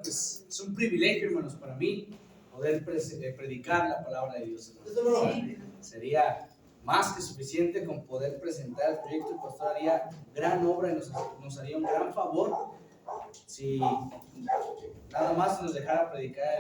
pues es un privilegio, hermanos, para mí poder predicar la palabra de Dios, hermanos. Sería más que suficiente con poder presentar el proyecto. El pastor haría gran obra y nos haría un gran favor si nada más nos dejara predicar,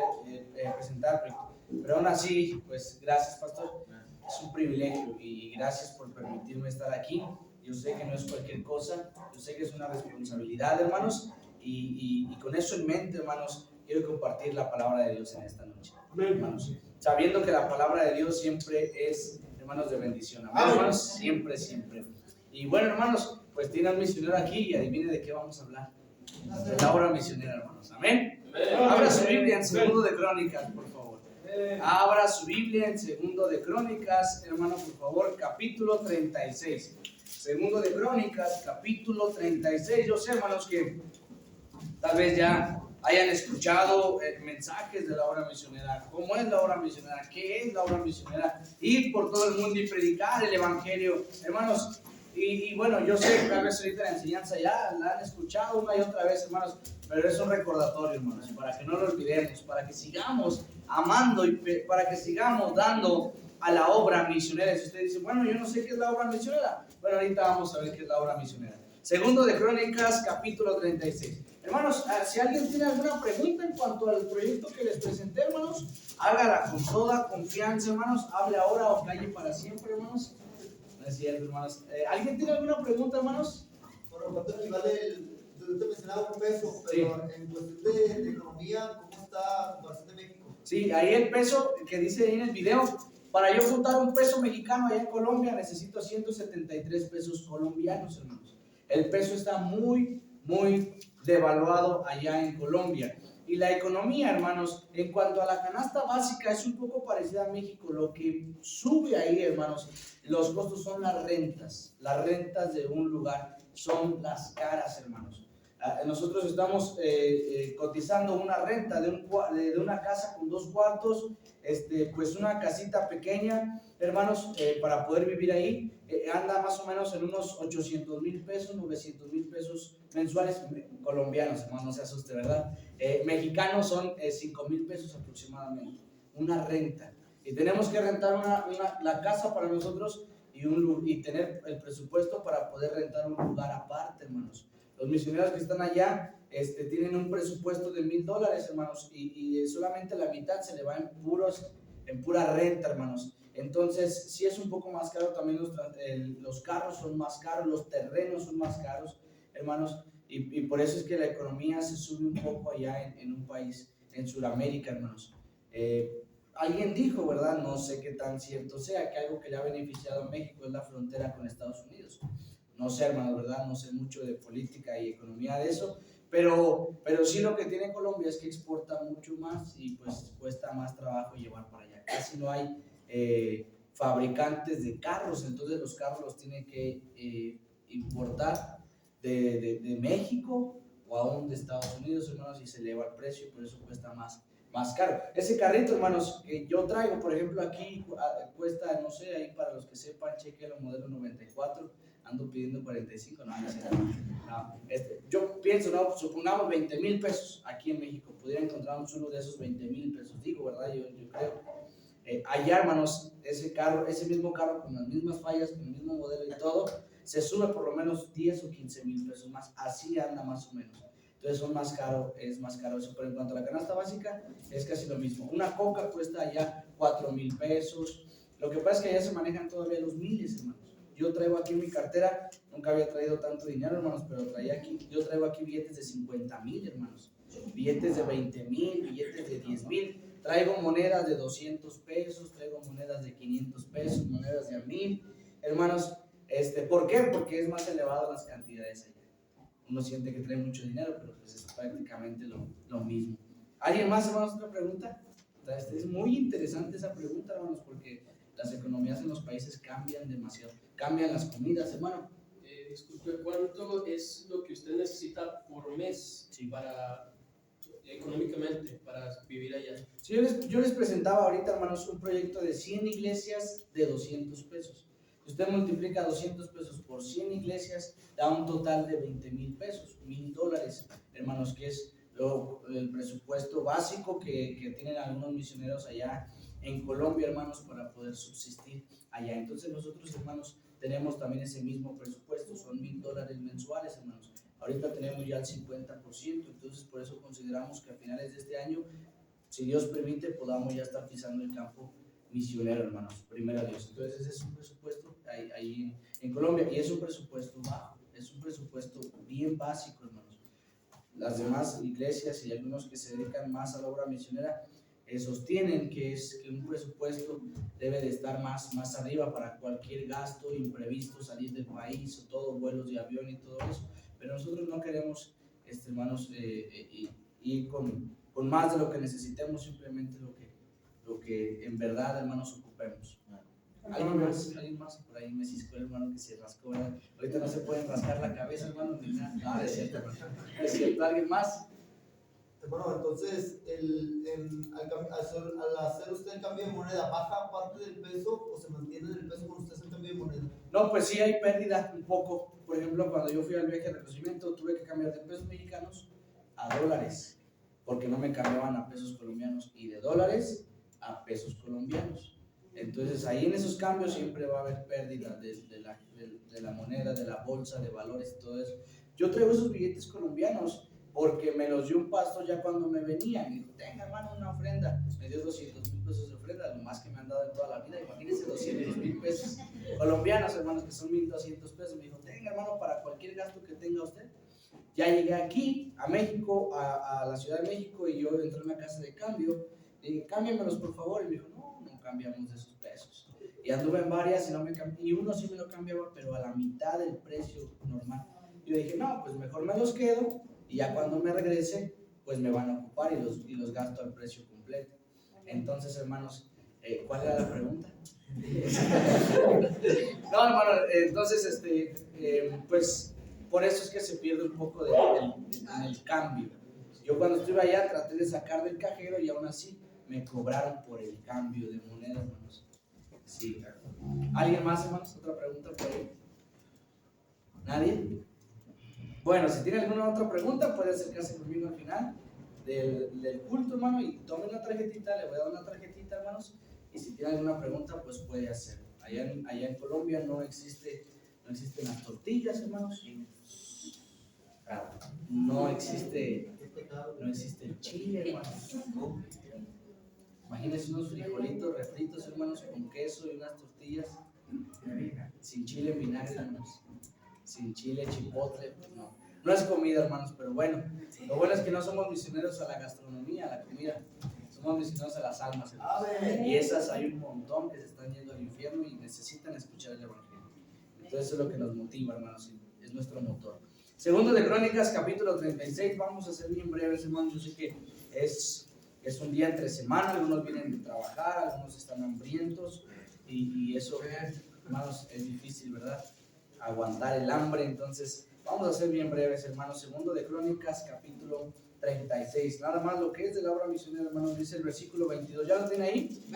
presentar el proyecto. Pero aún así, pues gracias, pastor. Es un privilegio y gracias por permitirme estar aquí. Yo sé que no es cualquier cosa, yo sé que es una responsabilidad, hermanos, y con eso en mente, hermanos, quiero compartir la palabra de Dios en esta noche, hermanos, sabiendo que la palabra de Dios siempre es, hermanos, de bendición. Amén, hermanos, siempre, siempre. Y bueno, hermanos, pues tiene un misionero aquí y adivine de qué vamos a hablar. De la obra misionera, hermanos. Amén. Abra su Biblia en Segundo de Crónicas, por favor. Abra su Biblia en Segundo de Crónicas, hermano, por favor, capítulo 36. Segundo de Crónicas, capítulo 36. Yo sé, hermanos, que tal vez ya hayan escuchado mensajes de la obra misionera. ¿Cómo es la obra misionera? ¿Qué es la obra misionera? Ir por todo el mundo y predicar el evangelio, hermanos. Y bueno, yo sé que tal vez ahorita la enseñanza ya la han escuchado una y otra vez, hermanos, pero es un recordatorio, hermanos, para que no lo olvidemos, para que sigamos amando y para que sigamos dando a la obra misionera. Si usted dice, bueno, yo no sé qué es la obra misionera, bueno, ahorita vamos a ver qué es la obra misionera. Segundo de Crónicas, capítulo 36. Hermanos, si alguien tiene alguna pregunta en cuanto al proyecto que les presenté, hermanos, hágala con toda confianza, hermanos. Hable ahora o calle para siempre, hermanos. No es cierto, hermanos. ¿Alguien tiene alguna pregunta, hermanos? Bueno, ¿cuánto equivale usted mencionaba un peso, pero sí, en cuestión de economía, ¿cómo está en comparación de México? Sí, ahí el peso que dice ahí en el video, para yo juntar un peso mexicano allá en Colombia necesito 173 pesos colombianos, hermanos. El peso está muy devaluado allá en Colombia. Y la economía, hermanos, en cuanto a la canasta básica, es un poco parecida a México. Lo que sube ahí, hermanos, los costos son las rentas. Las rentas de un lugar son las caras, hermanos. Nosotros estamos cotizando una renta de una casa con 2 cuartos, pues una casita pequeña, hermanos, para poder vivir ahí, anda más o menos en unos 800,000 pesos, 900,000 pesos mensuales colombianos, hermanos, no se asuste, ¿verdad? Mexicanos son 5,000 pesos aproximadamente, una renta. Y tenemos que rentar la casa para nosotros y tener el presupuesto para poder rentar un lugar aparte, hermanos. Los misioneros que están allá tienen un presupuesto de $1,000, hermanos, y solamente la mitad se le va en pura renta, hermanos. Entonces, sí es un poco más caro también. Los carros son más caros, los terrenos son más caros, hermanos, y por eso es que la economía se sube un poco allá en un país, en Sudamérica, hermanos. Alguien dijo, ¿verdad? No sé qué tan cierto sea, que algo que le ha beneficiado a México es la frontera con Estados Unidos. No sé, hermano, ¿verdad? No sé mucho de política y economía de eso, pero sí lo que tiene Colombia es que exporta mucho más y pues cuesta más trabajo llevar para allá. Casi no hay fabricantes de carros, entonces los carros los tienen que importar de México o aún de Estados Unidos, hermanos, y se eleva el precio y por eso cuesta más caro. Ese carrito, hermanos, que yo traigo, por ejemplo, aquí cuesta, no sé, ahí para los que sepan, chequenlo, modelo 94, ando pidiendo 45, no. Yo pienso, no, supongamos 20,000 pesos aquí en México, pudiera encontrar uno de esos 20,000 pesos, digo, ¿verdad? Yo creo. Allá, hermanos, ese mismo carro con las mismas fallas, con el mismo modelo y todo, se sube por lo menos 10 o 15,000 pesos más, así anda más o menos. Entonces es más caro eso, pero en cuanto a la canasta básica es casi lo mismo. Una coca cuesta allá 4,000 pesos, lo que pasa es que allá se manejan todavía los miles, hermanos. Yo traigo aquí en mi cartera, nunca había traído tanto dinero, hermanos, pero yo traigo aquí billetes de 50,000, hermanos, billetes de 20,000, billetes de 10,000, traigo monedas de 200 pesos, traigo monedas de 500 pesos, monedas de 1,000, hermanos. ¿Por qué? Porque es más elevado las cantidades allá. Uno siente que trae mucho dinero, pero pues es prácticamente lo mismo. ¿Alguien más, hermanos, otra pregunta? Es muy interesante esa pregunta, hermanos, porque las economías en los países cambian demasiado. Cambian las comidas, hermano. Disculpe, ¿cuánto es lo que usted necesita por mes económicamente para vivir allá? Sí, yo les presentaba ahorita, hermanos, un proyecto de 100 iglesias de 200 pesos. Si usted multiplica 200 pesos por 100 iglesias, da un total de 20,000 pesos, $1,000, hermanos, que es presupuesto básico que tienen algunos misioneros allá en Colombia, hermanos, para poder subsistir allá. Entonces nosotros, hermanos, tenemos también ese mismo presupuesto, son $1,000 mensuales, hermanos. Ahorita tenemos ya el 50%, entonces por eso consideramos que a finales de este año, si Dios permite, podamos ya estar pisando el campo misionero, hermanos, primero Dios. Entonces ese es un presupuesto ahí en Colombia, y es un presupuesto bajo, es un presupuesto bien básico, hermanos. Las demás iglesias y algunos que se dedican más a la obra misionera sostienen que un presupuesto debe de estar más arriba para cualquier gasto imprevisto, salir del país o todo, vuelos de avión y todo eso. Pero nosotros no queremos, hermanos, ir con más de lo que necesitemos, simplemente lo que en verdad, hermanos, ocupemos. ¿Alguien más? Por ahí me ciscó el hermano que se rascó, ¿verdad? Ahorita no se pueden rascar la cabeza, hermano, ni nada. No, es cierto, hermano. Es cierto. ¿Alguien más? Bueno, entonces, al hacer usted el cambio de moneda, ¿baja parte del peso o se mantiene en el peso cuando usted hace el cambio de moneda? No, pues sí hay pérdida un poco. Por ejemplo, cuando yo fui al viaje de reconocimiento, tuve que cambiar de pesos mexicanos a dólares, porque no me cambiaban a pesos colombianos, y de dólares a pesos colombianos. Entonces ahí en esos cambios siempre va a haber pérdida de la moneda, de la bolsa, de valores y todo eso. Yo traigo esos billetes colombianos porque me los dio un pastor ya cuando me venía. Me dijo, tenga, hermano, una ofrenda. Me dio 200,000 pesos de ofrenda, lo más que me han dado en toda la vida. Imagínense, 200,000 pesos colombianos, hermanos, que son 1,200 pesos. Me dijo, tenga, hermano, para cualquier gasto que tenga usted. Ya llegué aquí, a México, a la Ciudad de México, y yo entré en una casa de cambio. Le dije, cámbiamelos, por favor. Y me dijo, no cambiamos de esos pesos. Y anduve en varias y uno sí me lo cambiaba, pero a la mitad del precio normal. Y yo dije, no, pues mejor me los quedo, y ya cuando me regrese, pues me van a ocupar y los gasto al precio completo. Entonces, hermanos, ¿cuál era la pregunta? No, hermano, entonces, pues por eso es que se pierde un poco en el cambio. Yo cuando estuve allá traté de sacar del cajero y aún así me cobraron por el cambio de moneda, hermanos. Sí. ¿Alguien más, hermanos? ¿Otra pregunta por ahí? ¿Nadie? Bueno, si tiene alguna otra pregunta, puede acercarse conmigo al final del culto, hermano, y tome una tarjetita. Le voy a dar una tarjetita, hermanos, y si tiene alguna pregunta, pues puede hacerlo. Allá en Colombia no existen las tortillas, hermanos. No existe el chile, hermanos. Imagínense unos frijolitos refritos, hermanos, con queso y unas tortillas sin chile en vinagre, hermanos. Sin chile, chipotle, pues no es comida, hermanos, pero bueno, lo bueno es que no somos misioneros a la gastronomía, a la comida, somos misioneros a las almas, hermanos. Y esas hay un montón que se están yendo al infierno y necesitan escuchar el evangelio. Entonces eso es lo que nos motiva, hermanos, es nuestro motor. Segundo de Crónicas, capítulo 36, vamos a ser bien breves, hermanos. Yo sé que es un día entre semana, algunos vienen de trabajar, algunos están hambrientos, y eso, hermanos, es difícil, ¿verdad? Aguantar el hambre. Entonces vamos a ser bien breves, hermanos. Segundo de Crónicas, capítulo 36, nada más lo que es de la obra misionera, hermanos. Dice el versículo 22, ¿ya lo tiene ahí?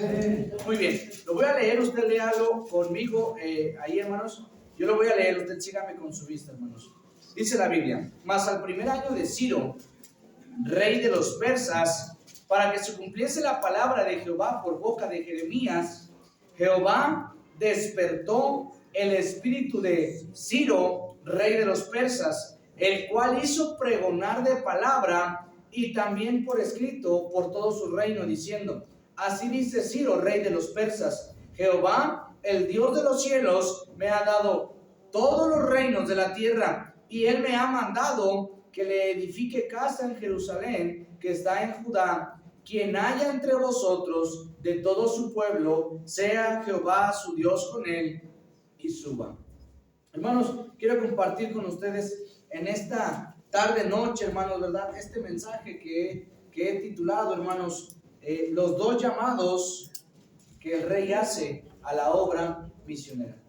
Muy bien, lo voy a leer, usted léalo conmigo ahí, hermanos. Yo lo voy a leer, usted sígame con su vista, hermanos. Dice la Biblia: mas al primer año de Ciro, rey de los persas, para que se cumpliese la palabra de Jehová por boca de Jeremías, Jehová despertó el espíritu de Ciro, rey de los persas, el cual hizo pregonar de palabra y también por escrito por todo su reino, diciendo: así dice Ciro, rey de los persas, Jehová, el Dios de los cielos, me ha dado todos los reinos de la tierra, y él me ha mandado que le edifique casa en Jerusalén, que está en Judá. Quien haya entre vosotros de todo su pueblo, sea Jehová su Dios con él, y suba. Hermanos, quiero compartir con ustedes en esta tarde, noche, hermanos, ¿verdad? Este mensaje que he titulado, hermanos, los dos llamados que el rey hace a la obra misionera.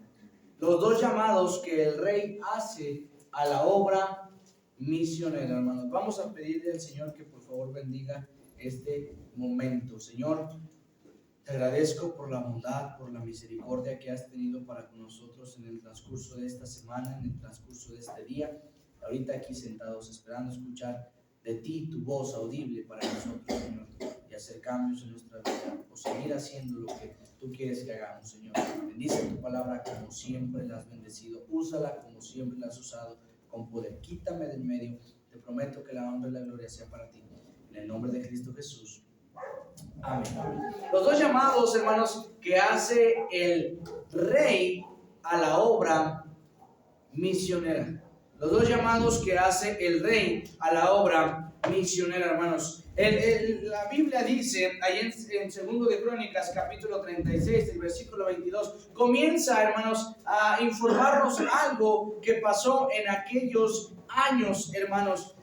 Los dos llamados que el rey hace a la obra misionera, hermanos. Vamos a pedirle al Señor que por favor bendiga este momento. Señor, te agradezco por la bondad, por la misericordia que has tenido para con nosotros en el transcurso de esta semana, en el transcurso de este día. Ahorita aquí sentados esperando escuchar de ti, tu voz audible para nosotros, Señor, y hacer cambios en nuestra vida o seguir haciendo lo que tú quieres que hagamos, Señor. Bendice tu palabra como siempre la has bendecido, úsala como siempre la has usado con poder. Quítame del medio, te prometo que la honra y la gloria sea para ti. En el nombre de Cristo Jesús. Amén. Los dos llamados, hermanos, que hace el rey a la obra misionera. Los dos llamados que hace el rey a la obra misionera, hermanos. La Biblia dice, ahí en 2 de Crónicas, capítulo 36, el versículo 22, comienza, hermanos, a informarnos algo que pasó en aquellos años, hermanos,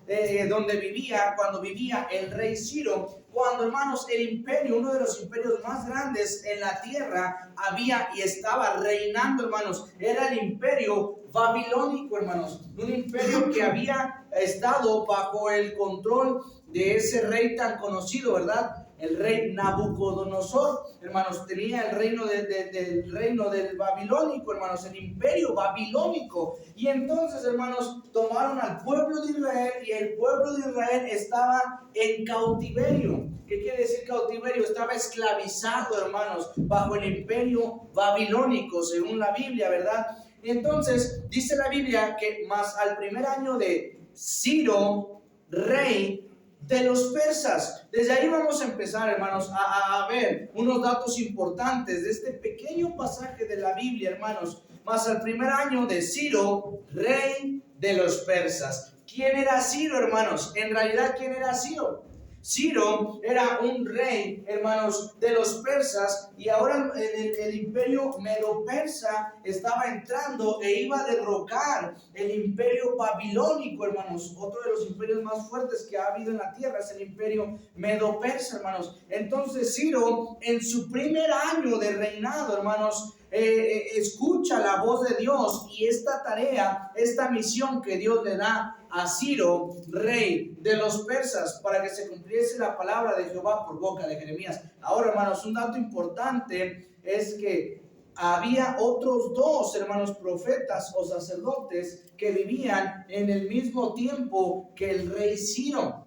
cuando vivía el rey Ciro, cuando, hermanos, el imperio, uno de los imperios más grandes en la tierra, había y estaba reinando, hermanos, era el imperio babilónico, hermanos, un imperio que había estado bajo el control de ese rey tan conocido, ¿verdad? El rey Nabucodonosor, hermanos, tenía el reino del babilónico, hermanos, el imperio babilónico. Y entonces, hermanos, tomaron al pueblo de Israel y el pueblo de Israel estaba en cautiverio. ¿Qué quiere decir cautiverio? Estaba esclavizado, hermanos, bajo el imperio babilónico, según la Biblia, ¿verdad? Entonces, dice la Biblia que más al primer año de Ciro, rey de los persas. Desde ahí vamos a empezar, hermanos, a ver unos datos importantes de este pequeño pasaje de la Biblia, hermanos. Más al primer año de Ciro, rey de los persas. ¿Quién era Ciro, hermanos? En realidad, ¿quién era Ciro? Ciro era un rey, hermanos, de los persas, y ahora el imperio medo-persa estaba entrando e iba a derrocar el imperio babilónico, hermanos. Otro de los imperios más fuertes que ha habido en la tierra es el imperio medo-persa, hermanos. Entonces Ciro, en su primer año de reinado, hermanos, escucha la voz de Dios y esta tarea, esta misión que Dios le da a Ciro, rey de los persas, para que se cumpliese la palabra de Jehová por boca de Jeremías. Ahora, hermanos, un dato importante es que había otros dos, hermanos, profetas o sacerdotes que vivían en el mismo tiempo que el rey Ciro.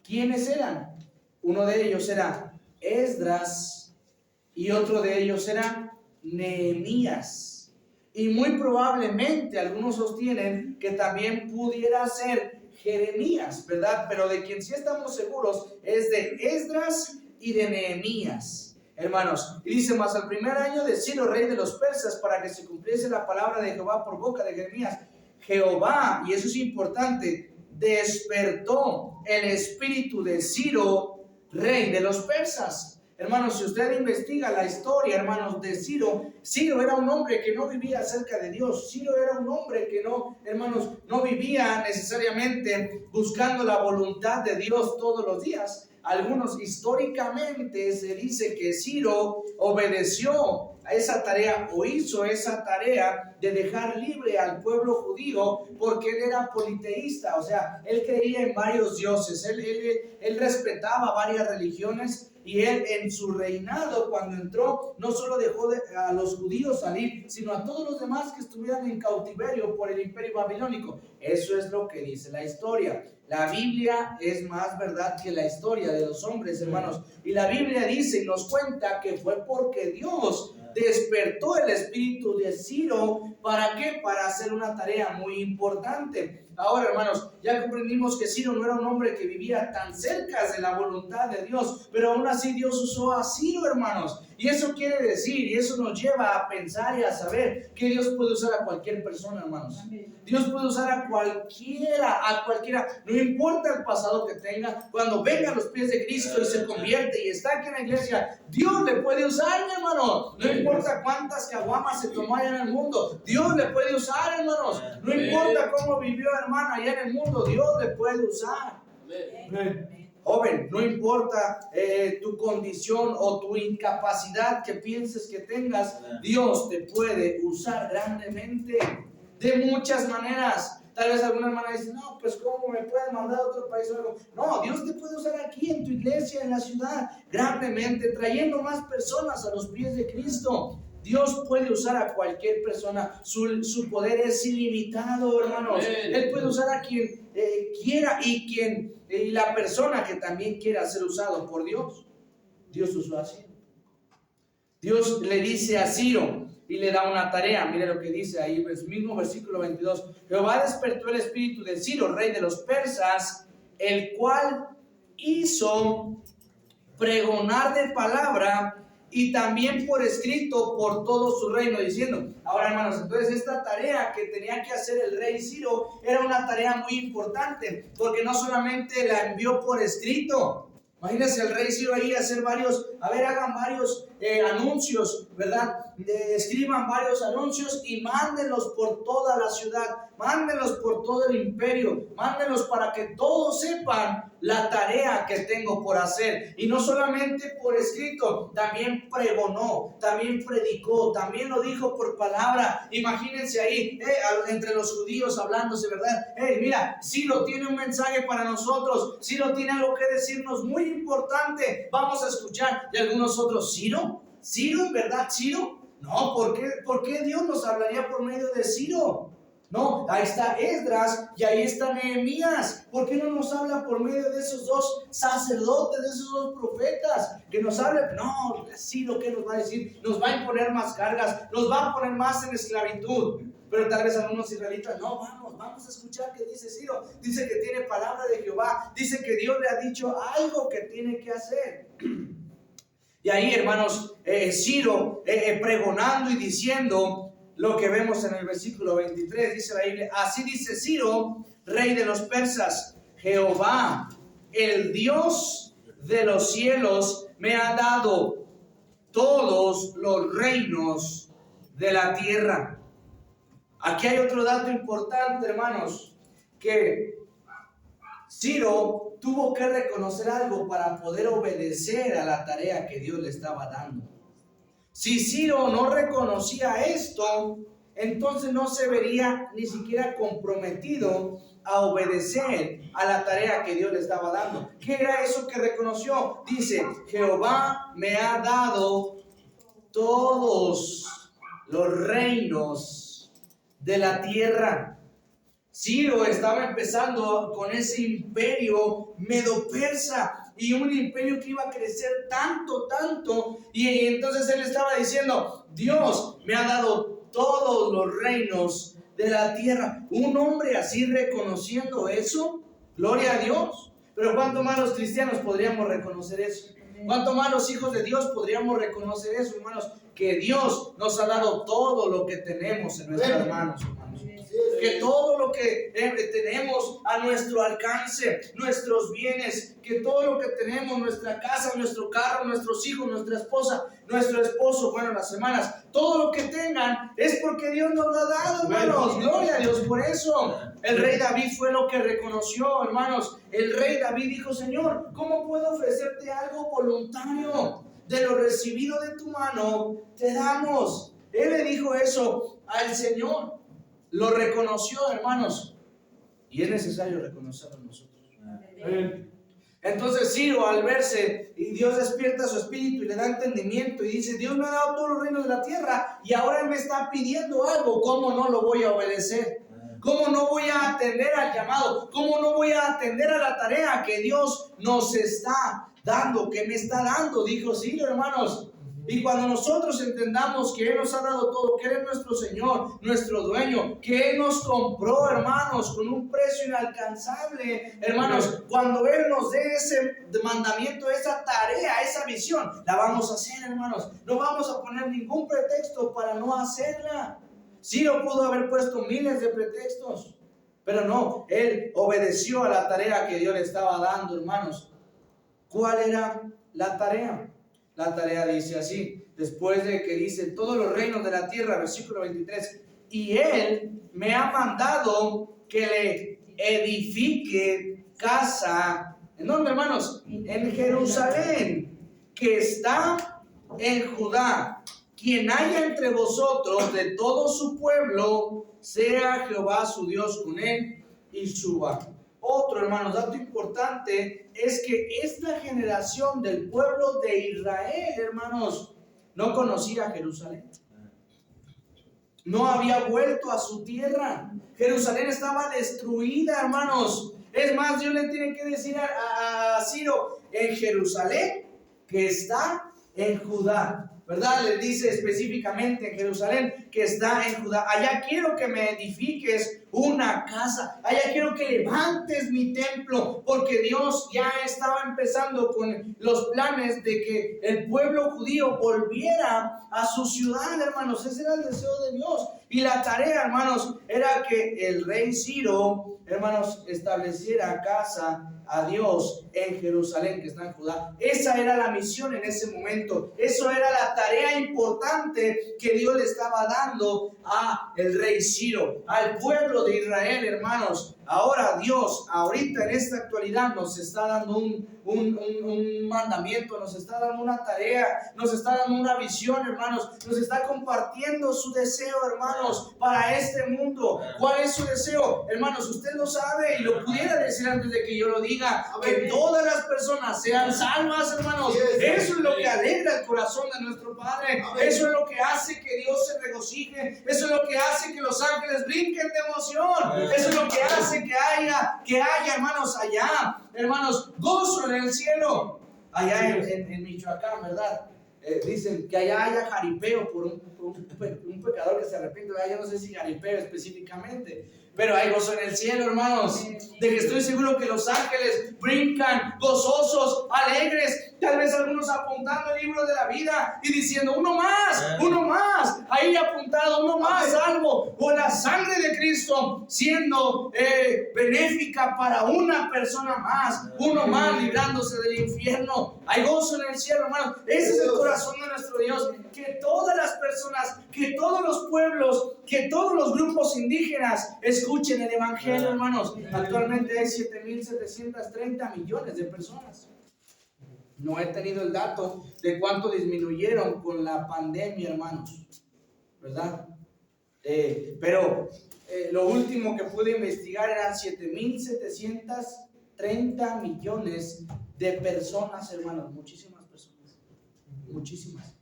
¿Quiénes eran? Uno de ellos era Esdras y otro de ellos era Nehemías. Y muy probablemente algunos sostienen que también pudiera ser Jeremías, ¿verdad? Pero de quien sí estamos seguros es de Esdras y de Nehemías, hermanos. Y dice, más al primer año de Ciro, rey de los persas, para que se cumpliese la palabra de Jehová por boca de Jeremías, Jehová, y eso es importante, despertó el espíritu de Ciro, rey de los persas. Hermanos, si usted investiga la historia, hermanos, de Ciro, Ciro era un hombre que no vivía cerca de Dios. Ciro era un hombre que no, hermanos, no vivía necesariamente buscando la voluntad de Dios todos los días. Algunos históricamente se dice que Ciro obedeció a esa tarea o hizo esa tarea de dejar libre al pueblo judío porque él era politeísta, o sea, él creía en varios dioses, él respetaba varias religiones. Y él en su reinado, cuando entró, no solo dejó a los judíos salir, sino a todos los demás que estuvieran en cautiverio por el imperio babilónico. Eso es lo que dice la historia. La Biblia es más verdad que la historia de los hombres, hermanos. Y la Biblia dice y nos cuenta que fue porque Dios despertó el espíritu de Ciro. ¿Para qué? Para hacer una tarea muy importante. Ahora, hermanos, ya comprendimos que Ciro no era un hombre que vivía tan cerca de la voluntad de Dios, pero aún así Dios usó a Ciro, hermanos. Y eso quiere decir, y eso nos lleva a pensar y a saber que Dios puede usar a cualquier persona, hermanos. Dios puede usar a cualquiera, no importa el pasado que tenga, cuando venga a los pies de Cristo y se convierte y está aquí en la iglesia, Dios le puede usar, mi hermano. No importa cuántas caguamas se tomó allá en el mundo, Dios le puede usar, hermanos. No importa cómo vivió, hermano, allá en el mundo, Dios le puede usar. Joven, no importa tu condición o tu incapacidad que pienses que tengas, Dios te puede usar grandemente, de muchas maneras. Tal vez alguna hermana dice, no, pues ¿cómo me pueden mandar a otro país o algo? No, Dios te puede usar aquí en tu iglesia, en la ciudad, grandemente, trayendo más personas a los pies de Cristo. Dios puede usar a cualquier persona. Su poder es ilimitado, hermanos. Amén. Él puede usar a quien quiera y la persona que también quiera ser usado por Dios. Dios usó a Ciro. Dios le dice a Ciro y le da una tarea. Mire lo que dice ahí, el mismo versículo 22. Jehová despertó el espíritu de Ciro, rey de los persas, el cual hizo pregonar de palabra y también por escrito por todo su reino, diciendo. Ahora, hermanos, entonces esta tarea que tenía que hacer el rey Ciro era una tarea muy importante, porque no solamente la envió por escrito. Imagínense el rey Ciro ahí hagan varios anuncios, ¿verdad? Escriban varios anuncios y mándenlos por toda la ciudad, mándenlos por todo el imperio, mándenlos para que todos sepan la tarea que tengo por hacer. Y no solamente por escrito, también pregonó, también predicó, también lo dijo por palabra. Imagínense ahí, entre los judíos hablándose, ¿verdad? Mira, Ciro tiene un mensaje para nosotros, Ciro tiene algo que decirnos muy importante, vamos a escuchar. Y algunos otros, ¿Ciro? ¿Ciro, en verdad, Ciro? No, ¿por qué Dios nos hablaría por medio de Ciro? No, ahí está Esdras y ahí está Nehemías. ¿Por qué no nos habla por medio de esos dos sacerdotes, de esos dos profetas? Que nos hablen. No, Ciro, ¿qué nos va a decir? Nos va a imponer más cargas, nos va a poner más en esclavitud. Pero tal vez algunos israelitas, no, vamos a escuchar qué dice Ciro. Dice que tiene palabra de Jehová, dice que Dios le ha dicho algo que tiene que hacer. Y ahí, hermanos, Ciro pregonando y diciendo lo que vemos en el versículo 23, dice la Biblia, así dice Ciro, rey de los persas, Jehová, el Dios de los cielos, me ha dado todos los reinos de la tierra. Aquí hay otro dato importante, hermanos, que Ciro tuvo que reconocer algo para poder obedecer a la tarea que Dios le estaba dando. Si Ciro no reconocía esto, entonces no se vería ni siquiera comprometido a obedecer a la tarea que Dios le estaba dando. ¿Qué era eso que reconoció? Dice, Jehová me ha dado todos los reinos de la tierra. Ciro estaba empezando con ese imperio medo-persa y un imperio que iba a crecer tanto, y entonces él estaba diciendo, Dios me ha dado todos los reinos de la tierra. Un hombre así reconociendo eso, gloria a Dios. Pero ¿cuántos más los cristianos podríamos reconocer eso? ¿Cuántos más los hijos de Dios podríamos reconocer eso, hermanos? Que Dios nos ha dado todo lo que tenemos en nuestras manos, hermanos. Que todo lo que tenemos a nuestro alcance, nuestros bienes, que todo lo que tenemos, nuestra casa, nuestro carro, nuestros hijos, nuestra esposa, nuestro esposo, bueno, las semanas, todo lo que tengan es porque Dios nos lo ha dado, hermanos. Gloria a Dios por eso. El rey David fue lo que reconoció, hermanos. El rey David dijo, Señor, ¿cómo puedo ofrecerte algo voluntario? De lo recibido de tu mano, te damos. Él le dijo eso al Señor. Lo reconoció, hermanos, y es necesario reconocerlo nosotros. Entonces Ciro, al verse, y Dios despierta su espíritu y le da entendimiento y dice, Dios me ha dado todos los reinos de la tierra y ahora Él me está pidiendo algo. ¿Cómo no lo voy a obedecer? ¿Cómo no voy a atender al llamado? ¿Cómo no voy a atender a la tarea que Dios nos está dando, que me está dando? Dijo Ciro, hermanos. Y cuando nosotros entendamos que Él nos ha dado todo, que Él es nuestro Señor, nuestro dueño, que Él nos compró, hermanos, con un precio inalcanzable, hermanos, cuando Él nos dé ese mandamiento, esa tarea, esa visión, la vamos a hacer, hermanos. No vamos a poner ningún pretexto para no hacerla. Ciro pudo haber puesto miles de pretextos, pero no, él obedeció a la tarea que Dios le estaba dando, hermanos. ¿Cuál era la tarea? La tarea dice así, después de que dice todos los reinos de la tierra, versículo 23, y Él me ha mandado que le edifique casa. ¿En dónde, hermanos? En Jerusalén, que está en Judá. Quien haya entre vosotros de todo su pueblo, sea Jehová su Dios con él y suba. Otro, hermanos, dato importante es que esta generación del pueblo de Israel, hermanos, no conocía Jerusalén. no había vuelto a su tierra. Jerusalén estaba destruida, hermanos. Es más, Dios le tiene que decir a Ciro, en Jerusalén, que está en Judá, ¿verdad? Le dice específicamente en Jerusalén, que está en Judá. Allá quiero que me edifiques una casa. Allá quiero que levantes mi templo, porque Dios ya estaba empezando con los planes de que el pueblo judío volviera a su ciudad, hermanos. Ese era el deseo de Dios. Y la tarea, hermanos, era que el rey Ciro, hermanos, estableciera casa a Dios en Jerusalén, que está en Judá. Esa era la misión en ese momento. Eso era la tarea importante que Dios le estaba dando a el rey Ciro, al pueblo de Israel, hermanos. Ahora Dios, ahorita en esta actualidad, nos está dando un mandamiento, nos está dando una tarea, nos está dando una visión, hermanos, nos está compartiendo su deseo, hermanos, para este mundo. ¿Cuál es su deseo? Hermanos, usted lo sabe y lo pudiera decir antes de que yo lo diga, que todas las personas sean salvas, hermanos. Eso es lo que alegra el corazón de nuestro Padre. Eso es lo que hace que Dios se regocije. Eso es lo que hace que los ángeles brinquen de emoción. Eso es lo que hace que haya, hermanos, allá, hermanos, gozo en el cielo. Allá en Michoacán, ¿verdad? Dicen que allá haya jaripeo por un pecador que se arrepiente. Yo no sé si jaripeo específicamente, pero hay gozo en el cielo, hermanos. De que estoy seguro que los ángeles brincan gozosos, alegres. Tal vez algunos apuntando el libro de la vida y diciendo, uno más, ahí apuntado, uno más, salvo por la sangre de Cristo, siendo benéfica para una persona más, uno más librándose del infierno. Hay gozo en el cielo, hermanos. Ese es el corazón de nuestro Dios, que todas las personas, que todos los pueblos, que todos los grupos indígenas escuchen el evangelio, hermanos. Actualmente hay 7.730 millones de personas. No he tenido el dato de cuánto disminuyeron con la pandemia, hermanos, ¿verdad? Pero lo último que pude investigar eran 7.730 millones de personas, hermanos. Muchísimas personas, muchísimas.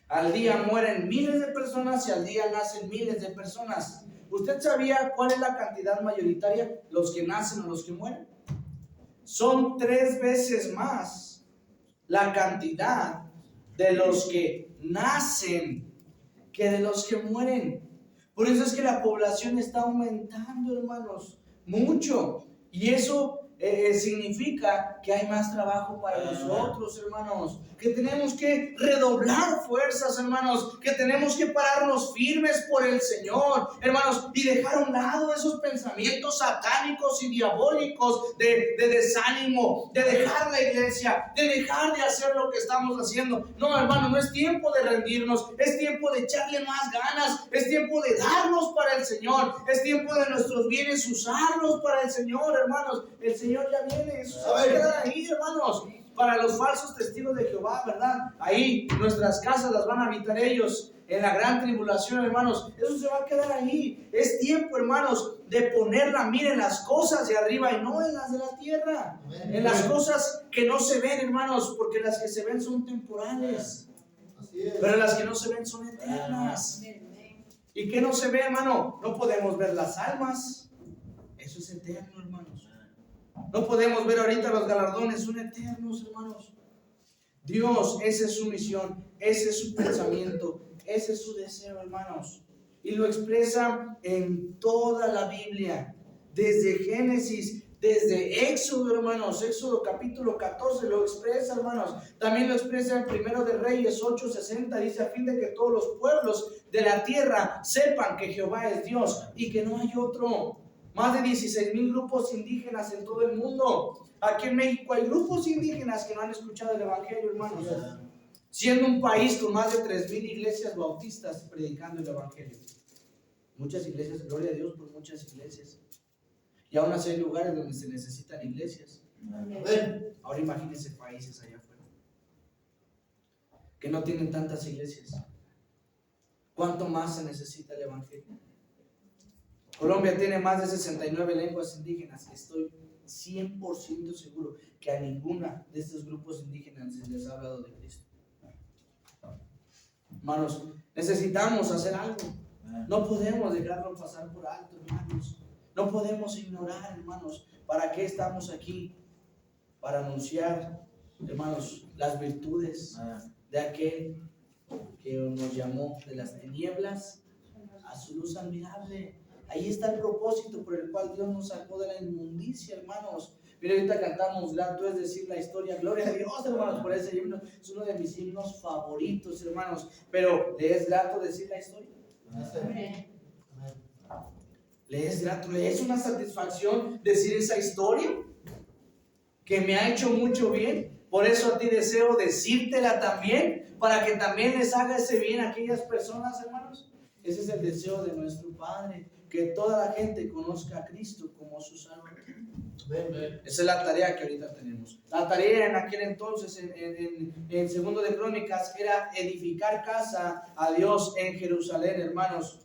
Al día mueren miles de personas y al día nacen miles de personas. ¿Usted sabía cuál es la cantidad mayoritaria? ¿Los que nacen o los que mueren? Son 3 veces más la cantidad de los que nacen que de los que mueren. Por eso es que la población está aumentando, hermanos, mucho. Y eso significa que hay más trabajo para nosotros, hermanos. Que tenemos que redoblar fuerzas, hermanos. Que tenemos que pararnos firmes por el Señor, hermanos. Y dejar a un lado esos pensamientos satánicos y diabólicos de desánimo, de dejar la iglesia, de dejar de hacer lo que estamos haciendo. No, hermano, no es tiempo de rendirnos. Es tiempo de echarle más ganas. Es tiempo de darnos para el Señor. Es tiempo de nuestros bienes usarlos para el Señor, hermanos. El Señor ya viene. Eso se va a quedar ahí, hermanos. Para los falsos testigos de Jehová, ¿verdad? Ahí nuestras casas las van a habitar ellos. En la gran tribulación, hermanos, eso se va a quedar ahí. Es tiempo, hermanos, de poner la mira en las cosas de arriba y no en las de la tierra. En las cosas que no se ven, hermanos, porque las que se ven son temporales. Pero las que no se ven son eternas. ¿Y qué no se ve, hermano? No podemos ver las almas. Eso es eterno, hermanos. No podemos ver ahorita los galardones, son eternos, hermanos. Dios, esa es su misión, ese es su pensamiento, ese es su deseo, hermanos. Y lo expresa en toda la Biblia, desde Génesis, desde Éxodo, hermanos. Éxodo capítulo 14 lo expresa, hermanos. También lo expresa en Primero de Reyes 8:60. Dice, a fin de que todos los pueblos de la tierra sepan que Jehová es Dios y que no hay otro. Más de 16,000 grupos indígenas en todo el mundo. Aquí en México hay grupos indígenas que no han escuchado el evangelio, hermanos. Siendo un país con más de 3,000 iglesias bautistas predicando el evangelio. Muchas iglesias, gloria a Dios por muchas iglesias. Y aún así hay lugares donde se necesitan iglesias. Ahora imagínense países allá afuera que no tienen tantas iglesias. ¿Cuánto más se necesita el evangelio? Colombia tiene más de 69 lenguas indígenas. Estoy 100% seguro que a ninguna de estos grupos indígenas se les ha hablado de Cristo. Hermanos, necesitamos hacer algo. No podemos dejarlo pasar por alto, hermanos. No podemos ignorar, hermanos. ¿Para qué estamos aquí? Para anunciar, hermanos, las virtudes de aquel que nos llamó de las tinieblas a su luz admirable. Ahí está el propósito por el cual Dios nos sacó de la inmundicia, hermanos. Mira, ahorita cantamos grato es decir la historia, gloria a Dios, hermanos, por ese himno. Es uno de mis himnos favoritos, hermanos. Pero ¿le es grato decir la historia? ¿Le es grato? ¿Le es una satisfacción decir esa historia? Que me ha hecho mucho bien. Por eso a ti deseo decírtela también, para que también les haga ese bien a aquellas personas, hermanos. Ese es el deseo de nuestro Padre, que toda la gente conozca a Cristo como su Salvador. Esa es la tarea que ahorita tenemos. La tarea en aquel entonces, en segundo de Crónicas, era edificar casa a Dios en Jerusalén, hermanos.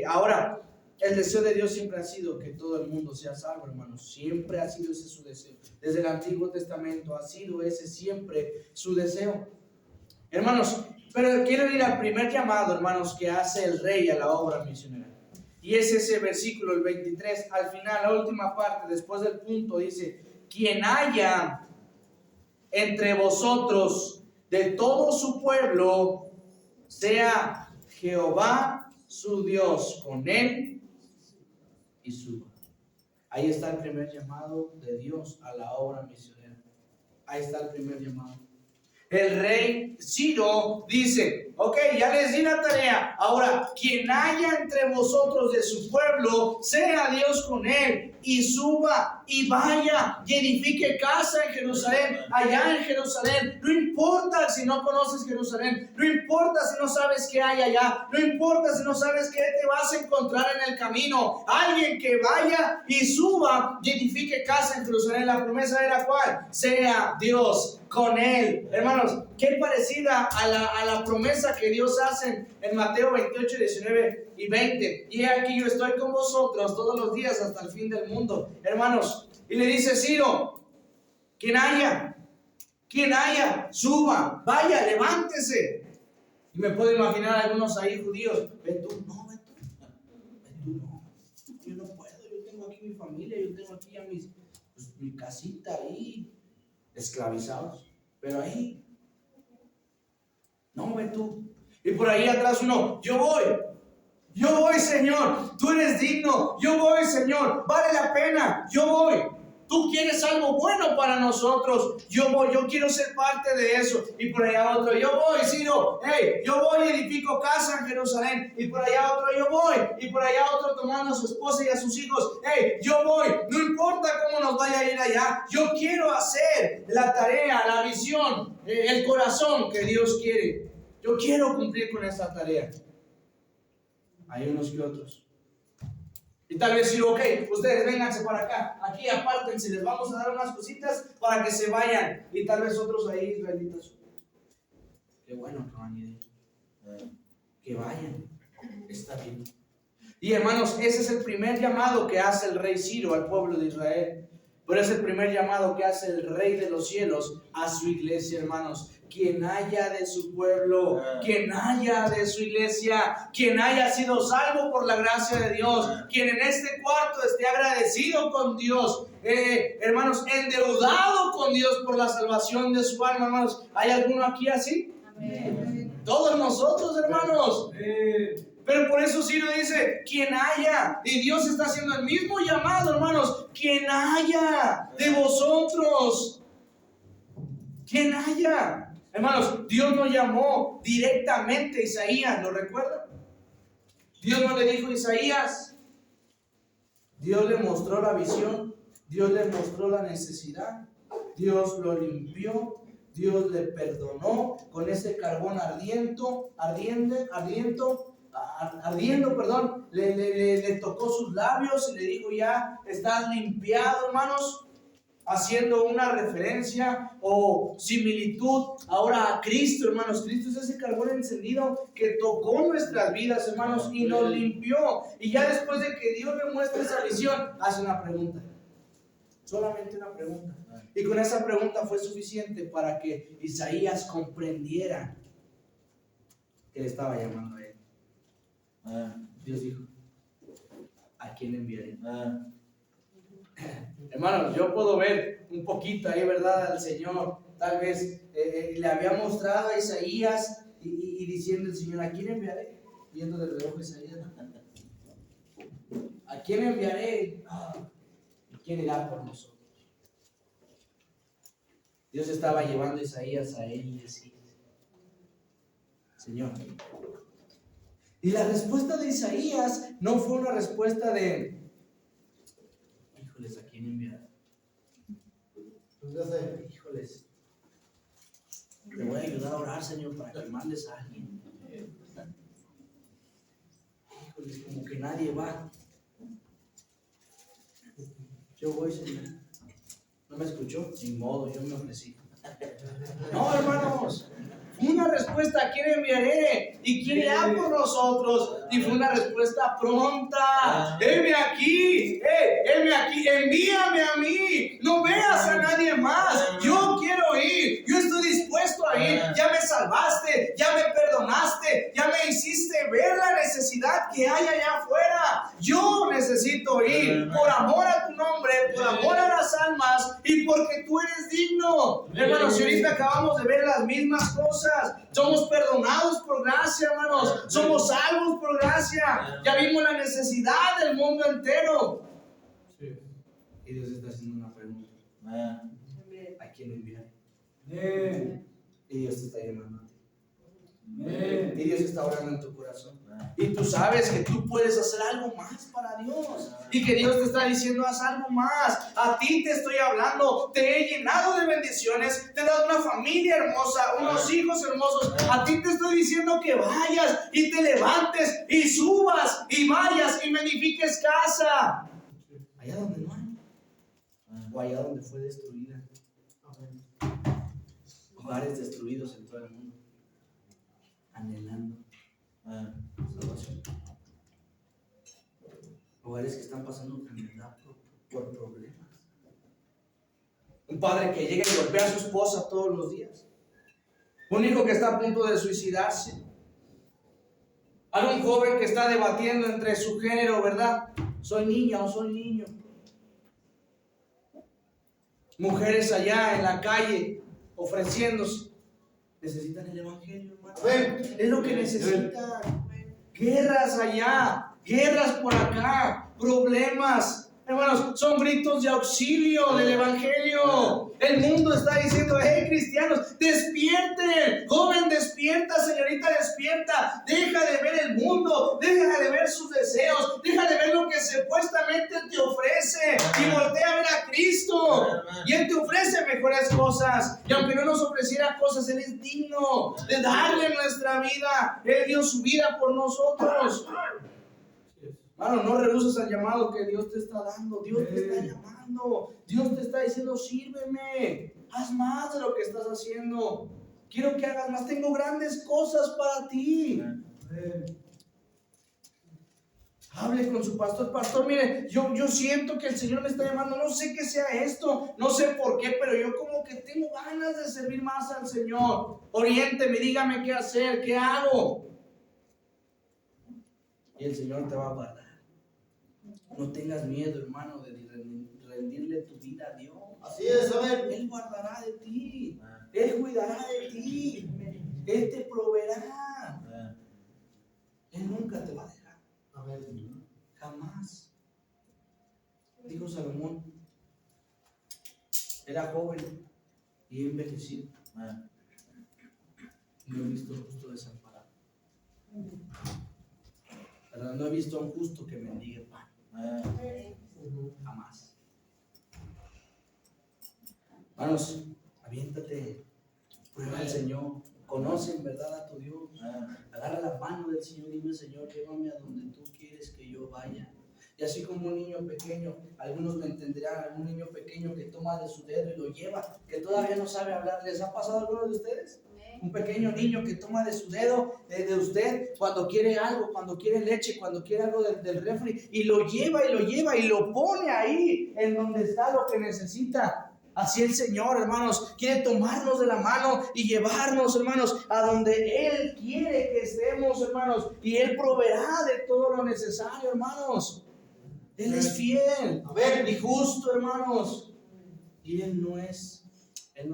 Ahora, el deseo de Dios siempre ha sido que todo el mundo sea salvo, hermanos. Siempre ha sido ese su deseo. Desde el Antiguo Testamento ha sido ese siempre su deseo. Hermanos, pero quiero ir al primer llamado, hermanos, que hace el rey a la obra misionera. Y es ese versículo, el 23, al final, la última parte, después del punto, dice: quien haya entre vosotros de todo su pueblo, sea Jehová su Dios con él y suba. Ahí está el primer llamado de Dios a la obra misionera. Ahí está el primer llamado. El rey Ciro dice: ok, ya les di la tarea. Ahora, quien haya entre vosotros de su pueblo, sea Dios con él, y suba y vaya y edifique casa en Jerusalén, allá en Jerusalén. No importa si no conoces Jerusalén, no importa si no sabes qué hay allá, no importa si no sabes qué te vas a encontrar en el camino. Alguien que vaya y suba y edifique casa en Jerusalén. La promesa era ¿cuál? Sea Dios con él. Hermanos, qué parecida a la promesa que Dios hace en Mateo 28, 19 y 20. Y aquí yo estoy con vosotros todos los días hasta el fin del mundo. Hermanos, y le dice Ciro: quien haya, suba, vaya, levántese. Y me puedo imaginar a algunos ahí judíos: ve tú, no, ve tú, no, yo no puedo, yo tengo aquí mi familia, yo tengo aquí a mi casita ahí, esclavizados, pero ahí, no, ve tú. Y por ahí atrás uno: yo voy, Señor, tú eres digno, yo voy, Señor, vale la pena, yo voy. Tú quieres algo bueno para nosotros, yo voy, yo quiero ser parte de eso. Y por allá otro: yo voy, Ciro, hey, yo voy y edifico casa en Jerusalén. Y por allá otro: yo voy. Y por allá otro tomando a su esposa y a sus hijos: hey, yo voy, no importa cómo nos vaya a ir allá, yo quiero hacer la tarea, la visión, el corazón que Dios quiere. Yo quiero cumplir con esa tarea. Hay unos que otros. Y tal vez decir: ok, ustedes vénganse para acá, aquí apártense, les vamos a dar unas cositas para que se vayan. Y tal vez otros ahí, israelitas: qué bueno que van a ir, que vayan, está bien. Y hermanos, ese es el primer llamado que hace el rey Ciro al pueblo de Israel. Pero es el primer llamado que hace el rey de los cielos a su iglesia, hermanos. Quien haya de su pueblo, quien haya de su iglesia, quien haya sido salvo por la gracia de Dios, quien en este cuarto esté agradecido con Dios, hermanos, endeudado con Dios por la salvación de su alma, hermanos. ¿Hay alguno aquí así? Amén. Todos nosotros, hermanos. Pero por eso Ciro dice: quien haya, y Dios está haciendo el mismo llamado, hermanos. Quien haya de vosotros, quien haya. Hermanos, Dios no llamó directamente a Isaías, ¿lo recuerdan? Dios no le dijo a Isaías. Dios le mostró la visión, Dios le mostró la necesidad, Dios lo limpió, Dios le perdonó con ese carbón ardiendo, le tocó sus labios y le dijo: ya estás limpiado, hermanos. Haciendo una referencia o similitud ahora a Cristo, hermanos. Cristo es ese carbón encendido que tocó nuestras vidas, hermanos, y nos limpió. Y ya después de que Dios le muestra esa visión, hace una pregunta, solamente una pregunta. Y con esa pregunta fue suficiente para que Isaías comprendiera que le estaba llamando a él. Dios dijo, ¿a quién enviaré? Hermanos, yo puedo ver un poquito ahí, ¿verdad? Al Señor, tal vez le había mostrado a Isaías y diciendo el Señor, ¿a quién enviaré? Viendo de reojo a Isaías, ¿a quién enviaré? ¿Y quién irá por nosotros? Dios estaba llevando a Isaías a él y decía, Señor. Y la respuesta de Isaías no fue una respuesta de, híjoles, ¿a quién enviar? Híjoles, te voy a ayudar a orar, Señor, para que mandes a alguien. Híjoles, como que nadie va. Yo voy, Señor. ¿No me escuchó? Sin modo, yo me ofrecí. No, hermanos. Una respuesta, ¿a quién enviaré? ¿Y quién irá por nosotros? Y fue una respuesta pronta. Heme aquí, envíame a mí. No veas a nadie más. Yo quiero ir. Yo estoy dispuesto a ir. Ya me salvaste, ya me perdonaste, ya me hiciste ver la necesidad que hay allá afuera. Yo necesito ir por amor a tu nombre, por amor a las almas y porque tú eres digno. Hermanos, si ahorita acabamos de ver las mismas cosas. Somos perdonados por gracia, hermanos. Somos salvos por gracia. Ya vimos la necesidad del mundo entero. Y Dios está haciendo una pregunta. ¿A quién enviar? Y Dios te está llamando a ti. Y Dios está orando en tu corazón. Y tú sabes que tú puedes hacer algo más para Dios. Y que Dios te está diciendo, haz algo más. A ti te estoy hablando. Te he llenado de bendiciones. Te he dado una familia hermosa, unos hijos hermosos. A ti te estoy diciendo que vayas y te levantes y subas y vayas y me edifiques casa. Allá donde no hay. O allá donde fue destruida. Hogares destruidos en todo el mundo. Anhelando salvación. Hogares que están pasando enfermedad por problemas. Un padre que llega y golpea a su esposa todos los días. Un hijo que está a punto de suicidarse. Algún joven que está debatiendo entre su género, ¿verdad? ¿Soy niña o soy niño? Mujeres allá en la calle ofreciéndose. Necesitan el evangelio, hermano. Es lo que necesitan. Guerras allá, guerras por acá, problemas. Hermanos, son gritos de auxilio del evangelio. El mundo está diciendo, cristianos, despierten. Joven, despierta. Señorita, despierta. Deja de ver el mundo. Deja de ver sus deseos. Deja de ver lo que supuestamente te ofrece. Y voltea a ver a Cristo. Y Él te ofrece mejores cosas. Y aunque no nos ofreciera cosas, Él es digno de darle nuestra vida. Él dio su vida por nosotros. Hermano, no rehuses al llamado que Dios te está dando. Dios te está llamando. Dios te está diciendo, sírveme. Haz más de lo que estás haciendo. Quiero que hagas más. Tengo grandes cosas para ti. Hable con su pastor. Pastor, mire, yo siento que el Señor me está llamando. No sé qué sea esto. No sé por qué, pero yo como que tengo ganas de servir más al Señor. Oriénteme, dígame qué hacer, qué hago. Y el Señor te va a guardar. No tengas miedo, hermano, de rendirle tu vida a Dios. Así es, amén. Él guardará de ti. Él cuidará de ti. Él te proveerá. Él nunca te va a dejar. Amén. Jamás. Dijo Salomón. Era joven y envejecido. No he visto justo desamparado. ¿Verdad? No he visto a un justo que mendigue pan. Jamás. Hermanos, aviéntate, prueba al Señor, conoce en verdad a tu Dios, agarra la mano del Señor y dime, Señor, llévame a donde tú quieres que yo vaya. Y así como un niño pequeño, algunos me entenderán, algún niño pequeño que toma de su dedo y lo lleva, que todavía no sabe hablar. ¿Les ha pasado a alguno de ustedes? Un pequeño niño que toma de su dedo, de usted, cuando quiere algo, cuando quiere leche, cuando quiere algo del refri, y lo lleva y lo pone ahí, en donde está lo que necesita. Así el Señor, hermanos, quiere tomarnos de la mano y llevarnos, hermanos, a donde Él quiere que estemos, hermanos. Y Él proveerá de todo lo necesario, hermanos. Él es fiel y justo, hermanos. Y Él no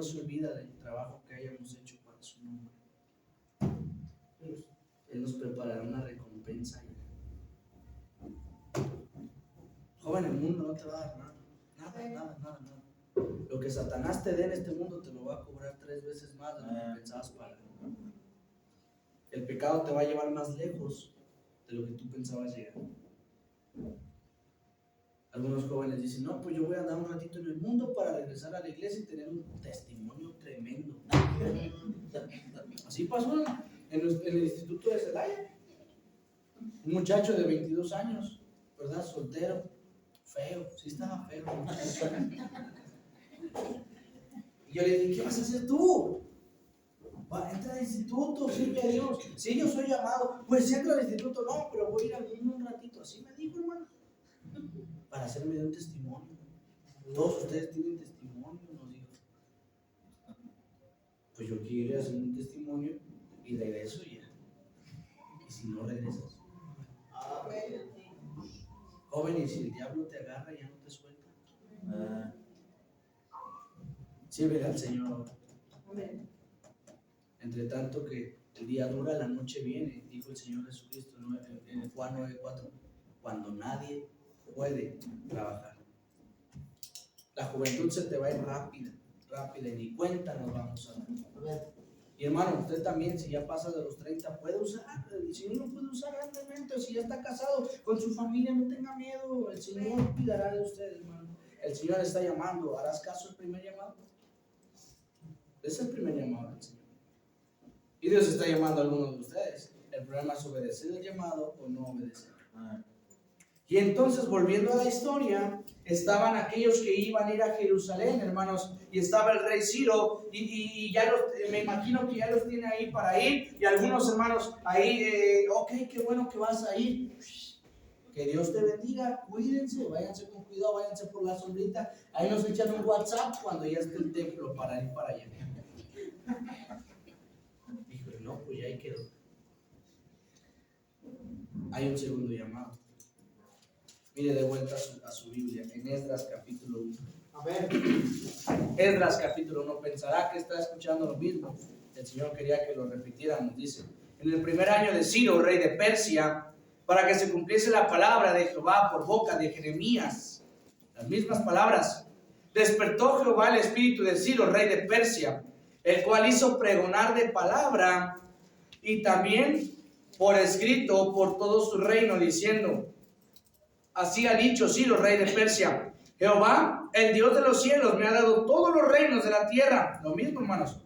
se olvida del trabajo que hayamos hecho para su nombre. Él nos preparará una recompensa. Joven, el mundo no te va a dar nada. Nada. Lo que Satanás te dé en este mundo te lo va a cobrar 3 veces más de lo que pensabas pagar. El pecado te va a llevar más lejos de lo que tú pensabas llegar. Algunos jóvenes dicen, no, pues yo voy a andar un ratito en el mundo para regresar a la iglesia y tener un testimonio tremendo. Así pasó en el instituto de Celaya. Un muchacho de 22 años, ¿verdad? Soltero, feo, sí estaba feo. Y yo le dije, ¿qué vas a hacer tú? Entra al instituto, sirve a Dios. Sí, yo soy llamado. Pues entra al instituto, no, pero voy a ir al mundo un ratito. Así me dijo, hermano. Para hacerme de un testimonio. Todos ustedes tienen testimonio, nos dijo. Pues yo quiero ir a hacer un testimonio y regreso ya. Y si no regresas. Joven, y si el diablo te agarra, ya no te suelta. Sírvele al Señor ahora. Entre tanto que el día dura, la noche viene, dijo el Señor Jesucristo en Juan 9:4, cuando nadie puede trabajar. La juventud se te va a ir rápida, y ni cuenta nos vamos a dar. Y hermano, usted también, si ya pasa de los 30, puede usar. El Señor lo puede usar grandemente. Si ya está casado con su familia, no tenga miedo. El Señor cuidará de usted, hermano. El Señor está llamando. ¿Harás caso al primer llamado? Es el primer llamado del Señor. Y Dios está llamando a algunos de ustedes. El problema es obedecer el llamado o no obedecer. Y entonces, volviendo a la historia, estaban aquellos que iban a ir a Jerusalén, hermanos, y estaba el rey Ciro, y ya me imagino que ya los tiene ahí para ir, y algunos hermanos ahí, ok, qué bueno que vas a ir. Que Dios te bendiga, cuídense, váyanse con cuidado, váyanse por la sombrita. Ahí nos echan un WhatsApp cuando ya esté el templo para ir para allá. Híjole, no, pues ya ahí quedó. Hay un segundo llamado. Mire de vuelta a su Biblia, en Esdras capítulo 1. Esdras capítulo 1, pensará que está escuchando lo mismo. El Señor quería que lo repitiéramos, dice. En el primer año de Ciro, rey de Persia, para que se cumpliese la palabra de Jehová por boca de Jeremías. Las mismas palabras. Despertó Jehová el espíritu de Ciro, rey de Persia, el cual hizo pregonar de palabra y también por escrito por todo su reino, diciendo: así ha dicho Ciro, rey de Persia: Jehová, el Dios de los cielos, me ha dado todos los reinos de la tierra. Lo mismo, hermanos.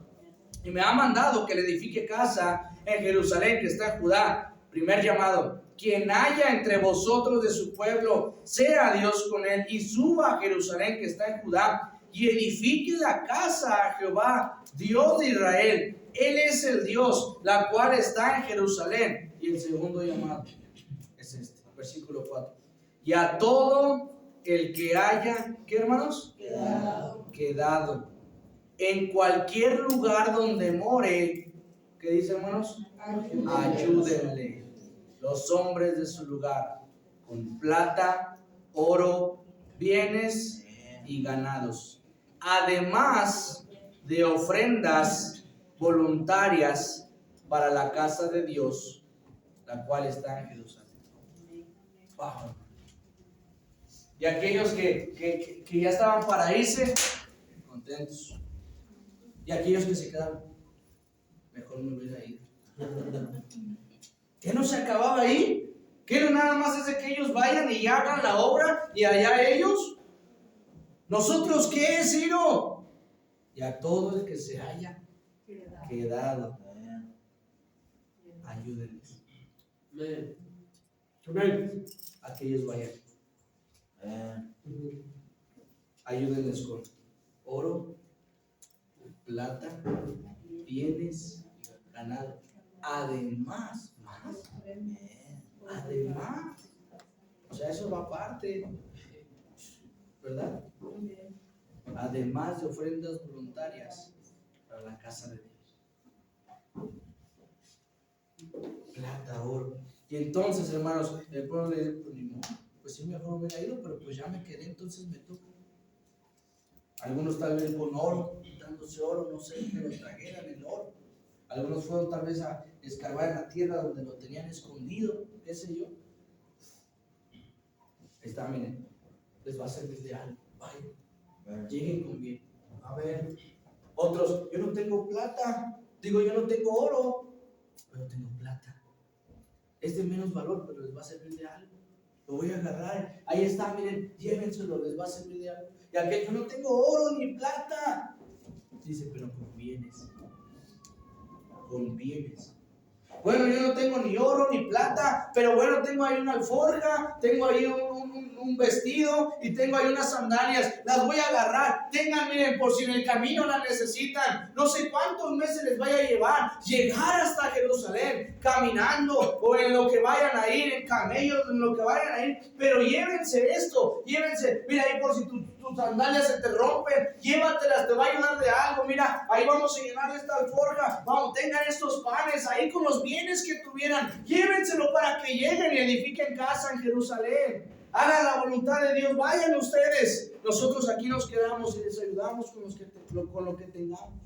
Y me ha mandado que le edifique casa en Jerusalén, que está en Judá. Primer llamado: quien haya entre vosotros de su pueblo, sea Dios con él, y suba a Jerusalén, que está en Judá, y edifique la casa a Jehová, Dios de Israel. Él es el Dios, la cual está en Jerusalén. Y el segundo llamado es este, versículo 4. Y a todo el que haya, ¿qué, hermanos? Quedado en cualquier lugar donde more, ¿qué dice, hermanos? Ayúdenle los hombres de su lugar con plata, oro, bienes y ganados, además de ofrendas voluntarias para la casa de Dios, la cual está en Jerusalén. Wow. Y aquellos que ya estaban para irse, contentos. Y aquellos que se quedaron, mejor me hubiera ido. ¿Qué no se acababa ahí? ¿Qué no nada más es de que ellos vayan y hagan la obra y allá ellos? ¿Nosotros qué, Ciro? Y a todo el que se haya quedado, ayúdenles. Amén. A que ellos vayan. Ayúdenles con oro, plata, bienes, ganado. Además, o sea, eso va aparte, ¿verdad? además de ofrendas voluntarias para la casa de Dios. Plata, oro. Y entonces, hermanos, el pueblo le dice, pues ni modo, pues sí, mejor hubiera ido, pero pues ya me quedé, entonces me toca. Algunos tal vez con oro, quitándose oro, no sé, pero trajeran el oro. Algunos fueron tal vez a escarbar en la tierra donde lo tenían escondido, qué sé yo. Ahí está, miren, les va a servir de algo. Vayan, lleguen con bien. A ver, otros, yo no tengo plata, digo, yo no tengo oro, pero tengo plata. Es de menos valor, pero les va a servir de algo. Lo voy a agarrar, ahí está, miren, llévenselo, les va a servir de algo. Y aquel, yo no tengo oro ni plata, dice, pero con bienes. Con bienes. Bueno, yo no tengo ni oro ni plata, pero bueno, tengo ahí una alforja, tengo ahí un vestido y tengo ahí unas sandalias. Las voy a agarrar. Tengan, miren, por si en el camino las necesitan. No sé cuántos meses les vaya a llevar llegar hasta Jerusalén, caminando o en lo que vayan a ir, en camellos, en lo que vayan a ir. Pero llévense esto, llévense. Mira, ahí por si tus sandalias se te rompen, llévatelas, te va a ayudar de algo. Mira, ahí vamos a llenar esta alforja. Vamos, tengan estos panes ahí con los bienes que tuvieran. Llévenselo para que lleguen y edifiquen casa en Jerusalén. Hagan la voluntad de Dios. Vayan ustedes. Nosotros aquí nos quedamos y les ayudamos con lo que tengamos.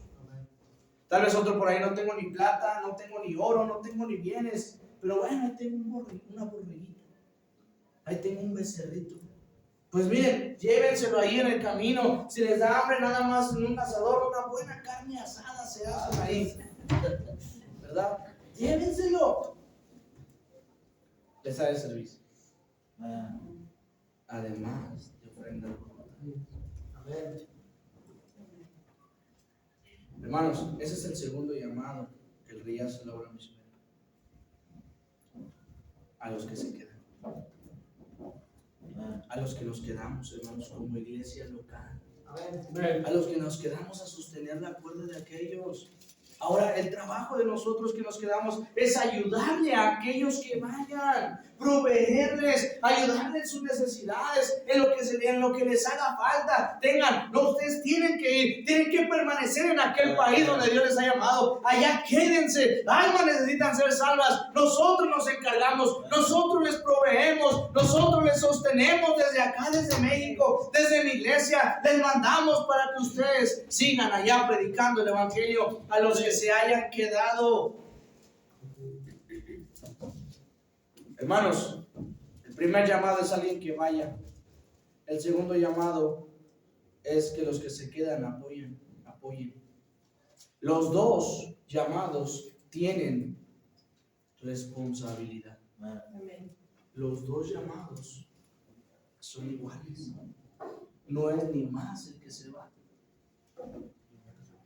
Tal vez otro por ahí, no tengo ni plata, no tengo ni oro, no tengo ni bienes. Pero bueno, ahí tengo una borreguita. Ahí tengo un becerrito. Pues miren, llévenselo ahí en el camino. Si les da hambre, nada más en un asador, una buena carne asada se hace ahí. ¿Verdad? Llévenselo. Les ha de servir. Además de ofrendar voluntarias. Amén. Hermanos, ese es el segundo llamado que el rey hace a la obra misionera. A los que se quedan. A los que nos quedamos, hermanos, como iglesia local. A los que nos quedamos a sostener la cuerda de aquellos. Ahora, el trabajo de nosotros que nos quedamos es ayudarle a aquellos que vayan, proveerles, ayudarles en sus necesidades, en lo que les haga falta. No, ustedes tienen que ir, tienen que permanecer en aquel país donde Dios les ha llamado. Allá quédense, almas necesitan ser salvas. Nosotros nos encargamos, nosotros les proveemos, nosotros les sostenemos desde acá, desde México, desde mi iglesia. Les mandamos para que ustedes sigan allá predicando el evangelio a los que se hayan quedado. Hermanos, el primer llamado es alguien que vaya. El segundo llamado es que los que se quedan apoyen. Los dos llamados tienen responsabilidad. Los dos llamados son iguales. No es ni más el que se va,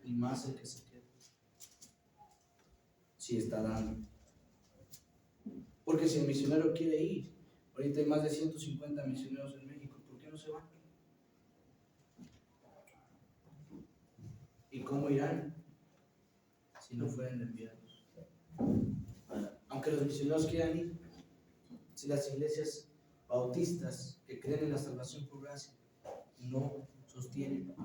ni más el que se queda. Si está dando. Porque si el misionero quiere ir, ahorita hay más de 150 misioneros en México, ¿por qué no se van? ¿Y cómo irán si no fueran enviados? Aunque los misioneros quieran ir, si las iglesias bautistas que creen en la salvación por gracia no sostienen,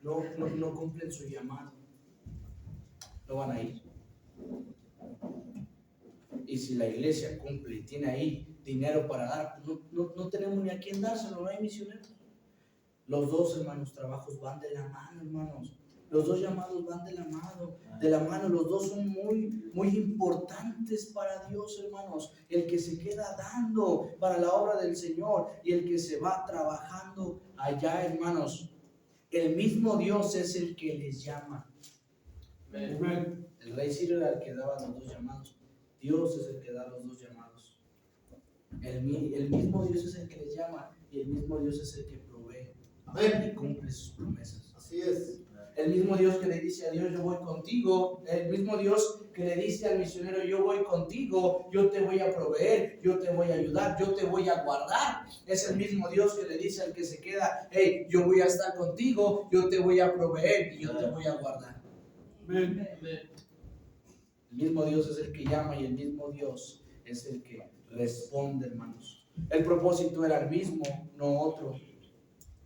no cumplen su llamado, no van a ir. Y si la iglesia cumple y tiene ahí dinero para dar, no tenemos ni a quién dárselo, no hay misioneros. Los dos, hermanos, trabajos van de la mano, hermanos. Los dos llamados van de la mano, los dos son muy, muy importantes para Dios, hermanos. El que se queda dando para la obra del Señor y el que se va trabajando allá, hermanos. El mismo Dios es el que les llama. Amén. El rey Ciro era el que daba los dos llamados. Dios es el que da los dos llamados. El mismo Dios es el que les llama y el mismo Dios es el que provee. Amén. Y cumple sus promesas. Así es. El mismo Dios que le dice a Dios, yo voy contigo. El mismo Dios que le dice al misionero, yo voy contigo, yo te voy a proveer, yo te voy a ayudar, yo te voy a guardar. Es el mismo Dios que le dice al que se queda, hey, yo voy a estar contigo, yo te voy a proveer y yo te voy a guardar. Amén. El mismo Dios es el que llama y el mismo Dios es el que responde, hermanos. El propósito era el mismo, no otro.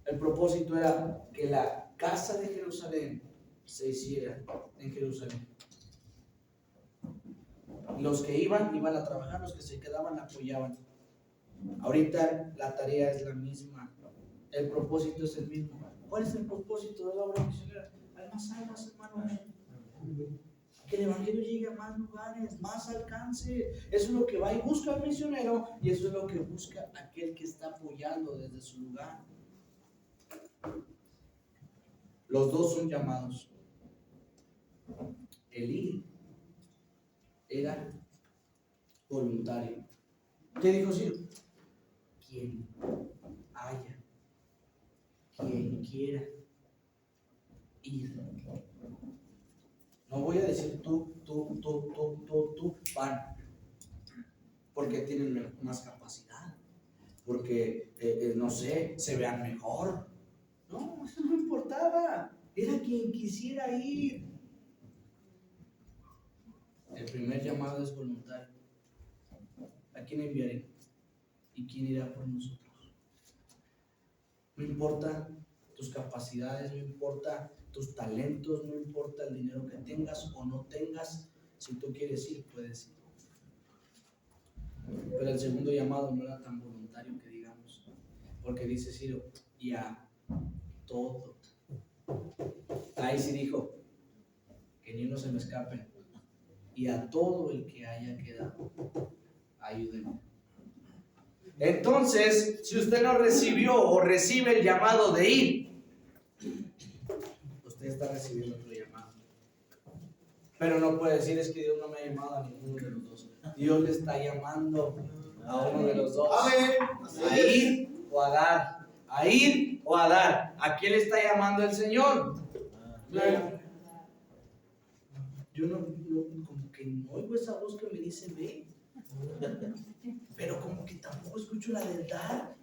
El propósito era que la casa de Jerusalén se hiciera en Jerusalén. Los que iban a trabajar, los que se quedaban apoyaban. Ahorita la tarea es la misma, el propósito es el mismo. ¿Cuál es el propósito de la obra misionera? Hay más almas, hermanos. Que el evangelio llegue a más lugares, más alcance. Eso es lo que va y busca el misionero, y eso es lo que busca aquel que está apoyando desde su lugar. Los dos son llamados. El ir era voluntario. ¿Qué dijo Ciro? Quien haya, quien quiera ir. No voy a decir tú, van, porque tienen más capacidad, porque, no sé, se vean mejor. No, eso no importaba. Era quien quisiera ir. El primer llamado es voluntario. ¿A quién enviaré? ¿Y quién irá por nosotros? No importa tus capacidades, no importa tus talentos, no importa el dinero que tengas o no tengas. Si tú quieres ir, puedes ir. Pero el segundo llamado no era tan voluntario que digamos, porque dice Ciro, y a todo. Ahí sí dijo, que ni uno se me escape. Y a todo el que haya quedado, ayúdenme. Entonces, si usted no recibió o recibe el llamado de ir, usted está recibiendo otro llamado. Pero no puede decir, es que Dios no me ha llamado a ninguno de los dos. Dios le está llamando a uno de los dos. A ir o a dar. A ir o a dar. ¿A quién le está llamando el Señor? Yo no, como que no oigo esa voz que me dice ve, pero como que tampoco escucho la del dar.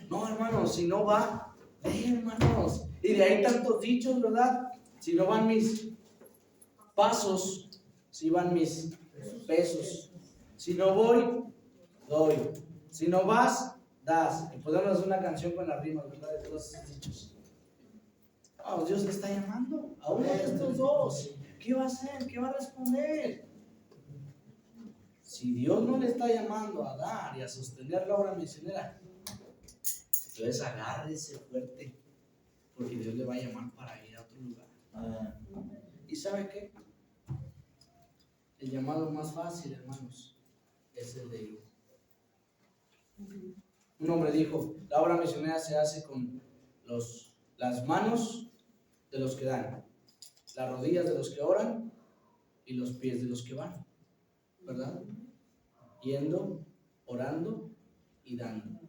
No, hermanos, si no va, ve, hermanos. Y de ahí tantos dichos, ¿verdad? Si no van mis pasos, si van mis pesos. Si no voy, doy. Si no vas, das. Y podemos hacer una canción con las rimas, ¿verdad? De todos esos dichos. Oh, Dios le está llamando a uno de estos dos. ¿Qué va a hacer? ¿Qué va a responder? Si Dios no le está llamando a dar y a sostener la obra misionera, entonces agárrese fuerte, porque Dios le va a llamar para ir a otro lugar. ¿Y sabe qué? El llamado más fácil, hermanos, es el de ir. Un hombre dijo, la obra misionera se hace con las manos de los que dan, las rodillas de los que oran y los pies de los que van, ¿verdad? Yendo, orando y dando.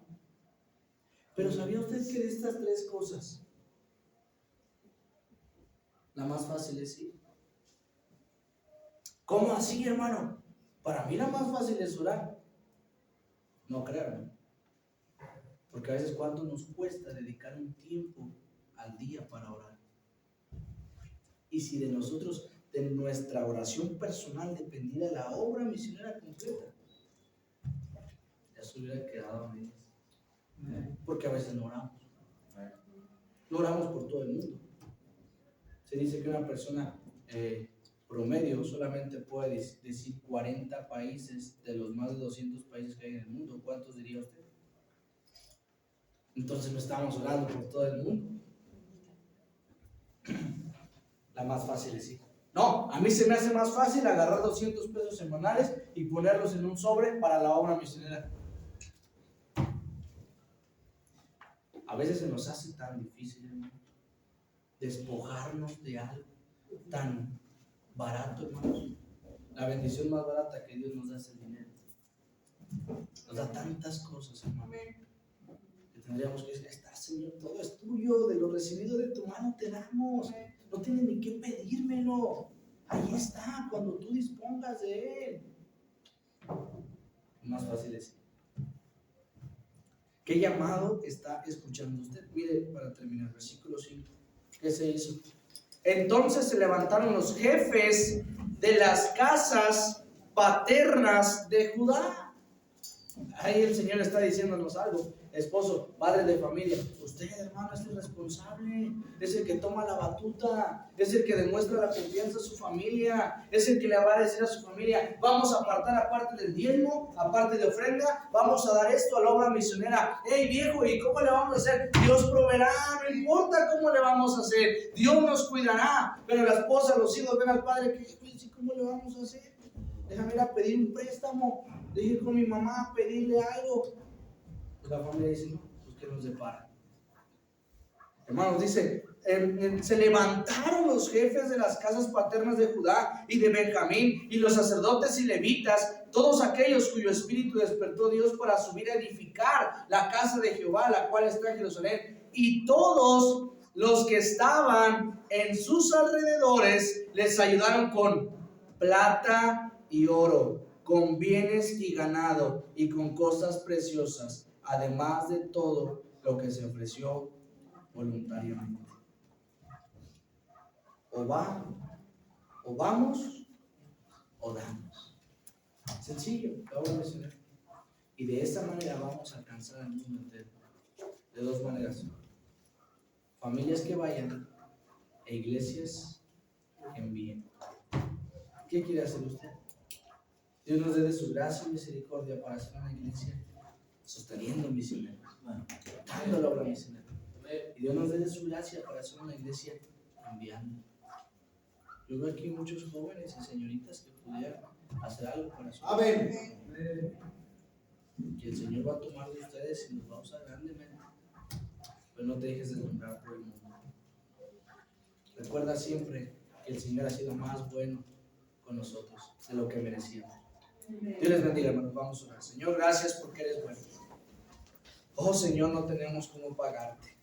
Pero ¿sabía usted que de estas tres cosas, la más fácil es ir? ¿Cómo así, hermano? Para mí la más fácil es orar. No créanme. Porque a veces cuánto nos cuesta dedicar un tiempo al día para orar. Y si de nosotros, de nuestra oración personal dependiera la obra misionera completa, ya se hubiera quedado a medias. Porque a veces no oramos. No oramos por todo el mundo. Se dice que una persona promedio solamente puede decir 40 países de los más de 200 países que hay en el mundo. ¿Cuántos diría usted? Entonces no estamos orando por todo el mundo. La más fácil es ir. No, a mí se me hace más fácil agarrar 200 pesos semanales y ponerlos en un sobre para la obra misionera. A veces se nos hace tan difícil, hermano, despojarnos de algo tan barato, hermanos. La bendición más barata que Dios nos da es el dinero. Nos da tantas cosas, hermano, que tendríamos que decir, está, Señor, todo es tuyo, de lo recibido de tu mano te damos. No tienes ni que pedírmelo. Ahí está, cuando tú dispongas de él. Más fácil es. ¿Qué llamado está escuchando usted? Mire, para terminar, versículo 5. ¿Qué se hizo? Entonces se levantaron los jefes de las casas paternas de Judá. Ahí el Señor está diciéndonos algo. esposo, padre de familia, usted, hermano, es el responsable, es el que toma la batuta, es el que demuestra la confianza a su familia, es el que le va a decir a su familia, vamos a apartar aparte del diezmo, aparte de ofrenda, vamos a dar esto a la obra misionera. Hey viejo, ¿y cómo le vamos a hacer? Dios proveerá, no importa cómo le vamos a hacer, Dios nos cuidará. Pero la esposa, los hijos ven al padre que, ¿cómo le vamos a hacer? Déjame ir a pedir un préstamo, déjame ir con mi mamá a pedirle algo. Pues la familia dice, no, pues que nos depara. Hermanos, dice, se levantaron los jefes de las casas paternas de Judá y de Benjamín, y los sacerdotes y levitas, todos aquellos cuyo espíritu despertó Dios para subir a edificar la casa de Jehová, la cual está en Jerusalén. Y todos los que estaban en sus alrededores les ayudaron con plata y oro, con bienes y ganado, y con cosas preciosas, además de todo lo que se ofreció voluntariamente. O vamos o damos. Sencillo, lo voy a mencionar. Y de esta manera vamos a alcanzar al mundo entero. De dos maneras: familias que vayan e iglesias que envíen. ¿Qué quiere hacer usted? Dios nos dé de su gracia y misericordia para hacer una iglesia sosteniendo misioneros, dando la obra misionera. Y Dios nos dé de su gracia para hacer una iglesia enviando. Yo veo aquí muchos jóvenes y señoritas que pudieran hacer algo para su Amén. Que el Señor va a tomar de ustedes y nos va a usar grandemente. Pero no te dejes deslumbrar por el mundo. Recuerda siempre que el Señor ha sido más bueno con nosotros de lo que merecíamos. Dios les bendiga, hermanos. Vamos a orar. Señor, gracias porque eres bueno. Oh Señor, no tenemos cómo pagarte.